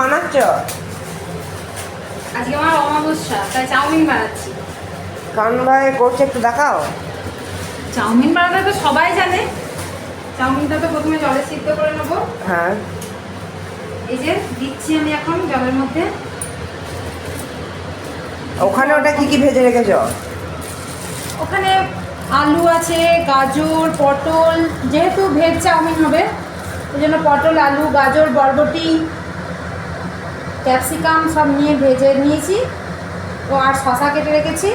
বানাচ্ছ? আজকে আমার অমাবস্যা, তাই চাউমিন বানাচ্ছি। কারণ ভাই করছে, একটু দেখাও। চাউমিন বানাতে তো সবাই জানে। চাউমিনটা তো প্রথমে জলে সিদ্ধ করে নেবো। হ্যাঁ, এই যে দিচ্ছি আমি এখন জলের মধ্যে। ওখানে ওটা কি কি ভেজে রেখেছো? ওখানে আলু আছে, গাজর, পটল, যেহেতু ভেজ চাউমিন হবে ওই জন্য পটল, আলু, গাজর, বরবটি, ক্যাপসিকাম সব নিয়ে ভেজে নিয়েছি। ও আর শসা কেটে রেখেছি।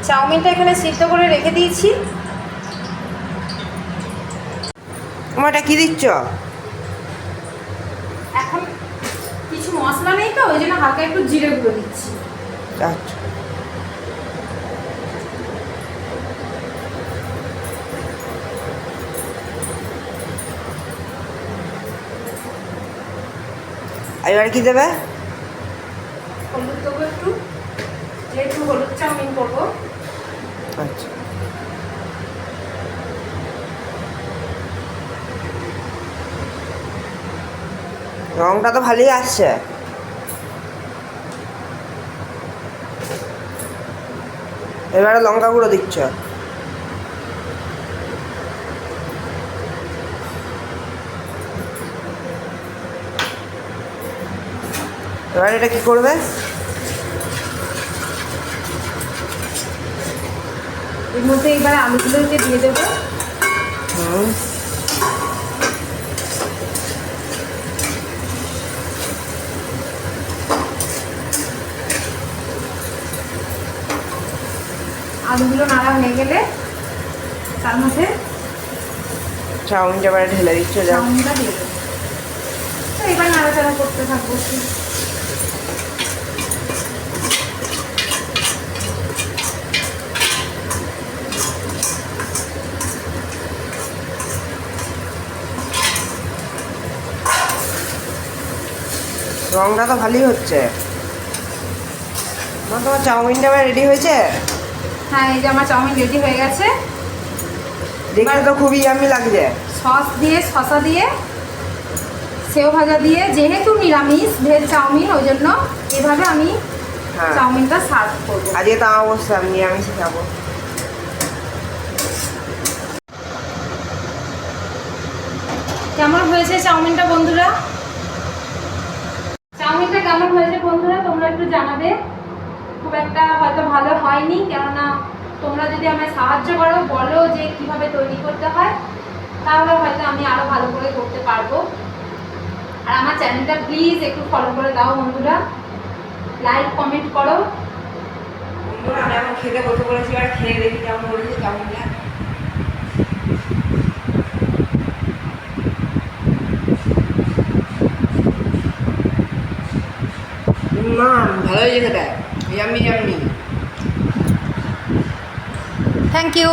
চাউমিনটা এখানে সিদ্ধ করে রেখে দিয়েছি। তোমার এটা কি দিচ্ছ? এখন কিছু মশলা নেই তো ওই জন্য হালকা একটু জিরে গুঁড়ো দিচ্ছি। আচ্ছা, এবার কি দেবে? হলুদ দেবো একটু, যেহেতু হলুদ চাউমিন করবো। আচ্ছা, রংটা তো ভালোই আসছে। এবারে লঙ্কা গুঁড়ো দিচ্ছ। এবার এটা কি করবে? এর মধ্যে এবার আলুগুলোকে দিয়ে দেবো। হুম, আলুগুলো নাড়া হয়ে গেলে তার মধ্যে চাউমিনটা এবারে ঢেলে দিচ্ছ। যা, চাউমিনটা দিয়ে দেবো। তো এবার নাড়াচাড়া করতে থাকবো। রংটা তো ভালোই হচ্ছে। তোমার চাউমিনটা এবার রেডি হয়েছে? হ্যাঁ, এই যে আমার চাউমিন রেডি হয়ে গেছে। দেখতে তো খুবই ইয়াম্মি লাগছে। সস দিয়ে, শসা দিয়ে, সেও ভাজা দিয়ে, যেহেতু নিরামিষ ভেজ চাউমিন ওই জন্য এভাবে আমি হ্যাঁ, চাউমিনটা সার্ভ করবো। আজকে তো অবশ্যই আমি নিরামিষ খাবো। কেমন হয়েছে চাউমিনটা বন্ধুরা? চাউমিনটা কেমন হয়েছে বন্ধুরা তোমরা একটু জানাবে। খুব একটা হয়তো ভালো হয়নি, কেননা তোমরা যদি আমায় সাহায্য করো, বলো যে কিভাবে তৈরি করতে হয়, তাহলে হয়তো আমি আরো ভালো করে করতে পারবো। আর আমার চ্যানেলটা প্লিজ একটু ফলো করে দাও বন্ধুরা, লাইক কমেন্ট করো। বন্ধুরা, আমি এখন খেতে বসে পড়েছি। আর খেয়ে দেখি কেমন করেছি চাউমিনটা। না, ভালো হয়েছে খেতে। Yummy yummy. Thank you.